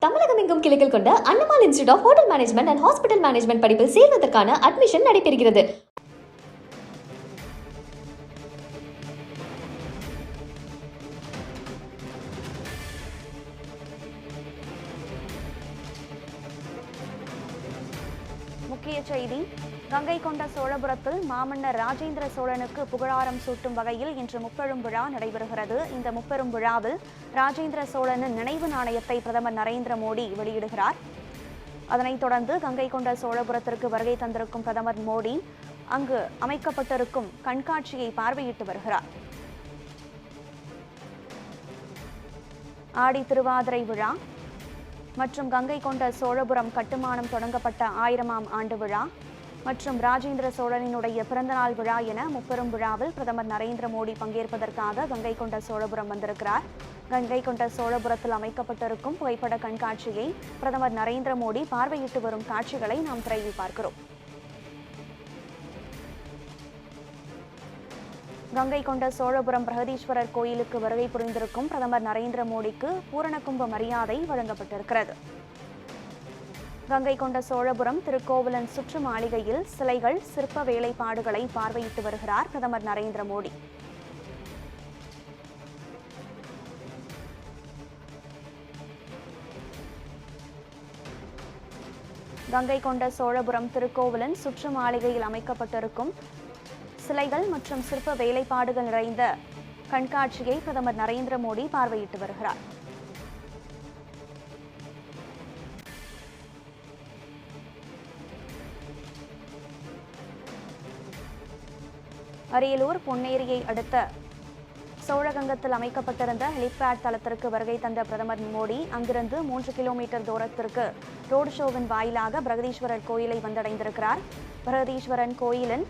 தமிழகம் எங்கும் கிளைகள் கொண்ட Annamal institute of hotel management and hospital management படிப்பில் சேர்வதற்கான அட்மிஷன் நடைபெறுகிறது. முக்கிய செய்தி: கங்கை கொண்ட சோழபுரத்தில் மாமன்னர் ராஜேந்திர சோழனுக்கு புகழாரம் சூட்டும் வகையில் இன்று முப்பெரும் விழா நடைபெறுகிறது. இந்த முப்பெரும் விழாவில் ராஜேந்திர சோழனின் நினைவு நாணயத்தை பிரதமர் நரேந்திர மோடி வெளியிடுகிறார். அதனைத் தொடர்ந்து கங்கை கொண்ட சோழபுரத்திற்கு வருகை தந்திருக்கும் பிரதமர் மோடி அங்கு அமைக்கப்பட்டிருக்கும் கண்காட்சியை பார்வையிட்டு வருகிறார். ஆடி திருவாதிரை விழா மற்றும் கங்கை கொண்ட சோழபுரம் கட்டுமானம் தொடங்கப்பட்ட 1000ஆம் ஆண்டு விழா மற்றும் ராஜேந்திர சோழனினுடைய பிறந்தநாள் விழா என முப்பெரும் விழாவில் பிரதமர் நரேந்திர மோடி பங்கேற்பதற்காக கங்கை கொண்ட சோழபுரம் வந்திருக்கிறார். கங்கை கொண்ட சோழபுரத்தில் அமைக்கப்பட்டிருக்கும் புகைப்பட கண்காட்சியை பிரதமர் நரேந்திர மோடி பார்வையிட்டு வரும் காட்சிகளை நாம் திரையில் பார்க்கிறோம். கங்கை கொண்ட சோழபுரம் பிரகதீஸ்வரர் கோயிலுக்கு வருகை புரிந்திருக்கும் பிரதமர் நரேந்திர மோடிக்கு பூரணகும்ப மரியாதை வழங்கப்பட்டிருக்கிறது. கங்கை கொண்ட சோழபுரம் திருக்கோவிலன் சுற்று மாளிகையில் சிலைகள், சிற்ப வேலைப்பாடுகளை பார்வையிட்டு வருகிறார் பிரதமர் நரேந்திர மோடி. கங்கை கொண்ட சோழபுரம் திருக்கோவிலன் சுற்று மாளிகையில் அமைக்கப்பட்டிருக்கும் சிலைகள் மற்றும் சிற்ப வேலைப்பாடுகள் நிறைந்த கண்காட்சியை பிரதமர் நரேந்திர மோடி பார்வையிட்டு வருகிறார். அரியலூர் பொன்னேரியை அடுத்த சோழகங்கத்தில் அமைக்கப்பட்டிருந்த ஹெலிபேட் தளத்திற்கு வருகை தந்த பிரதமர் மோடி அங்கிருந்து 3 கிலோமீட்டர் தூரத்திற்கு ரோடு ஷோவின் வாயிலாக பிரகதீஸ்வரர் கோயிலை வந்தடைந்திருக்கிறார். பிரகதீஸ்வரன் கோயிலின்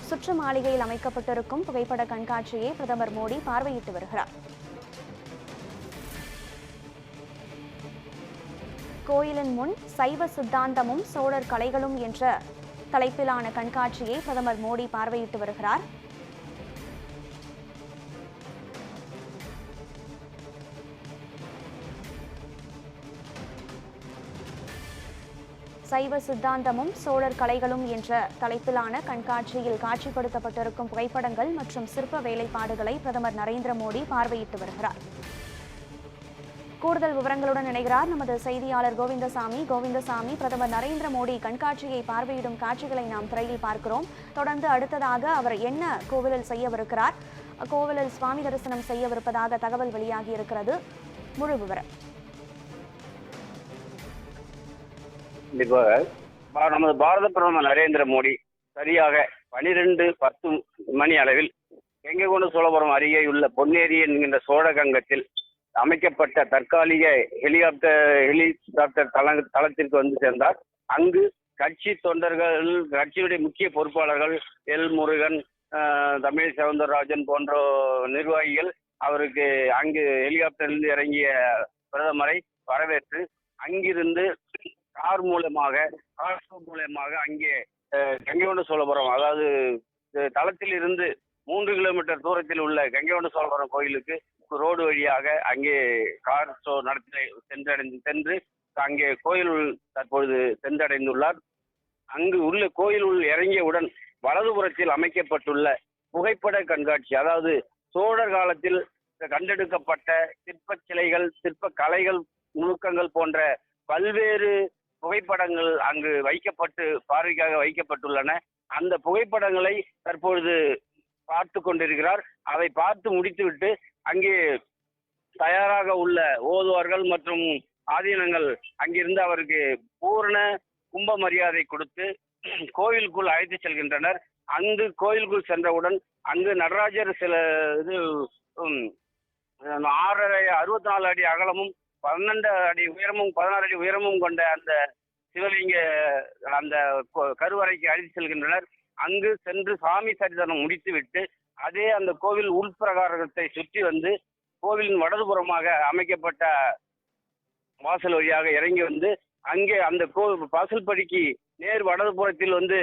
சுற்று மாளிகையில் அமைக்கப்பட்டிருக்கும் புகைப்பட கண்காட்சியை பிரதமர் மோடி பார்வையிட்டு வருகிறார். கோயிலின் முன் சைவ சித்தாந்தமும் சோழர் கலைகளும் என்ற தலைப்பிலான கண்காட்சியை பிரதமர் மோடி பார்வையிட்டு வருகிறார். சைவ சித்தாந்தமும் சோழர் கலைகளும் என்ற தலைப்பிலான கண்காட்சியில் காட்சிப்படுத்தப்பட்டிருக்கும் புகைப்படங்கள் மற்றும் சிற்ப வேலைப்பாடுகளை பிரதமர் நரேந்திர மோடி பார்வையிட்டு வருகிறார். கூடுதல் விவரங்களுடன் இணைகிறார் நமது செய்தியாளர் கோவிந்தசாமி. பிரதமர் நரேந்திர மோடி கண்காட்சியை பார்வையிடும் காட்சிகளை நாம் திரையில் பார்க்கிறோம். தொடர்ந்து அடுத்ததாக அவர் என்ன கோவிலில் செய்யவிருக்கிறார், கோவிலில் சுவாமி தரிசனம் செய்யவிருப்பதாக தகவல் வெளியாகி இருக்கிறது. முழு விவரம். நமது பாரத பிரதமர் நரேந்திர மோடி சரியாக 12:10 மணி அளவில் கங்கை கொண்ட சோழபுரம் அருகேயுள்ள பொன்னேரி என்கின்ற சோழகங்கத்தில் அமைக்கப்பட்ட தற்காலிக ஹெலிகாப்டர் தளத்திற்கு வந்து சேர்ந்தார். அங்கு கட்சி தொண்டர்கள், கட்சியுடைய முக்கிய பொறுப்பாளர்கள் எல் முருகன், தமிழ் சவுந்தரராஜன் போன்ற நிர்வாகிகள் அவருக்கு அங்கு ஹெலிகாப்டரிலிருந்து இறங்கிய பிரதமரை வரவேற்று அங்கிருந்து கார் மூலமாக அங்கே கங்கை கொண்ட சோழபுரம், அதாவது தளத்தில் இருந்து 3 கிலோமீட்டர் தூரத்தில் உள்ள கங்கை கொண்ட சோழபுரம் கோயிலுக்கு ரோடு வழியாக அங்கே கார் ஷோ சென்று அங்கே கோயில் தற்பொழுது சென்றடைந்துள்ளார். அங்கு உள்ள கோயில் இறங்கியவுடன் வலதுபுறத்தில் அமைக்கப்பட்டுள்ள புகைப்பட கண்காட்சி, அதாவது சோழர் காலத்தில் கண்டெடுக்கப்பட்ட சிற்ப சிலைகள், சிற்ப கலைகள், நுணுக்கங்கள் போன்ற பல்வேறு புகைப்படங்கள் அங்கு பார்வைக்காக வைக்கப்பட்டுள்ளன. அந்த புகைப்படங்களை தற்பொழுது பார்த்து கொண்டிருக்கிறார். அதை பார்த்து முடித்துவிட்டு அங்கே தயாராக உள்ள ஓதுவார்கள் மற்றும் ஆதீனங்கள் அங்கிருந்து அவருக்கு பூரண கும்ப மரியாதை கொடுத்து கோயிலுக்குள் அழைத்து செல்கின்றனர். அங்கு கோயிலுக்குள் சென்றவுடன் அங்கு நடராஜர் சில 64 அடி அகலமும் 12 அடி உயரமும் 16 அடி உயரமும் கொண்ட அந்த சிவலிங்க அந்த கருவறைக்கு அழைத்து செல்கின்றனர். அங்கு சென்று சாமி தரிசனம் முடித்துவிட்டு அதே அந்த கோவில் உள்பிரகாரத்தை சுற்றி வந்து கோவிலின் வடதுபுறமாக அமைக்கப்பட்ட வாசல் வழியாக இறங்கி வந்து அங்கே அந்த வாசல் படிக்கு நேர் வடதுபுறத்தில் வந்து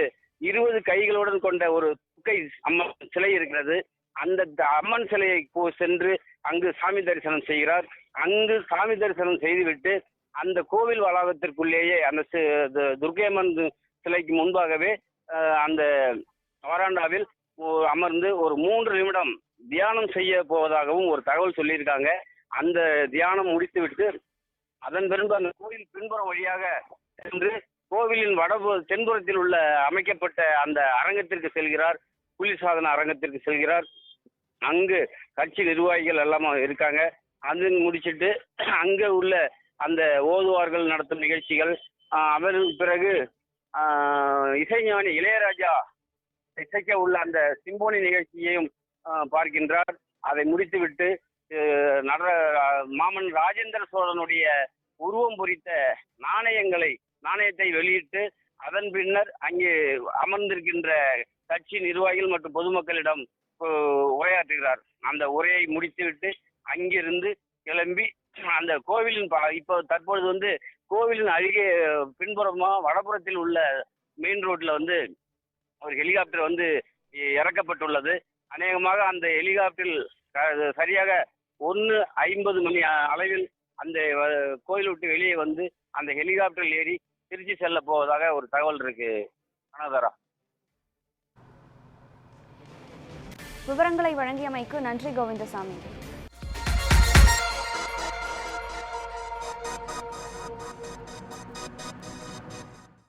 20 கைகளுடன் கொண்ட ஒரு துக்கை அம்மன் சிலை இருக்கிறது. அந்த அம்மன் சிலையை சென்று அங்கு சாமி தரிசனம் செய்கிறார். அங்கு சாமி தரிசனம் செய்துவிட்டு அந்த கோவில் வளாகத்திற்குள்ளேயே அந்த துர்க்கையம்மன் சிலைக்கு முன்பாகவே அந்த வராண்டாவில் அமர்ந்து ஒரு 3 நிமிடம் தியானம் செய்ய போவதாகவும் ஒரு தகவல் சொல்லியிருக்காங்க. அந்த தியானம் முடித்துவிட்டு அதன் பிறகு அந்த கோவில் பின்புறம் வழியாக சென்று கோவிலின் தென்புறத்தில் உள்ள அமைக்கப்பட்ட அந்த அரங்கத்திற்கு செல்கிறார். குளிர்சாதன அரங்கத்திற்கு செல்கிறார். அங்கு கட்சி நிர்வாகிகள் எல்லாம் இருக்காங்க. அது முடிச்சுட்டு அங்க உள்ள அந்த ஓதுவார்கள் நடத்தும் நிகழ்ச்சிகள், அதற்கு பிறகு இசைஞானி இளையராஜா இசைக்க உள்ள அந்த சிம்போனி நிகழ்ச்சியையும் பார்க்கின்றார். அதை முடித்துவிட்டு மாமன் ராஜேந்திர சோழனுடைய உருவம் பொறித்த நாணயத்தை வெளியிட்டு அதன் பின்னர் அங்கே அமர்ந்திருக்கின்ற கட்சி நிர்வாகிகள் மற்றும் பொதுமக்களிடம் உரையாற்றுகிறார். அந்த உரையை முடித்துவிட்டு அங்கிருந்து கிளம்பி அந்த கோவிலின் இப்போ தற்பொழுது கோவிலின் அருகே பின்புறமா வடபுறத்தில் உள்ள மெயின் ரோட்ல ஒரு ஹெலிகாப்டர் இறக்கப்பட்டுள்ளது. அநேகமாக அந்த ஹெலிகாப்டரில் சரியாக 1:50 மணி அளவில் அந்த கோயில் விட்டு வெளியே அந்த ஹெலிகாப்டரில் ஏறி திருச்சி செல்ல போவதாக ஒரு தகவல் இருக்கு. அனதரா, விவரங்களை வழங்கியமைக்கு நன்றி கோவிந்தசாமி.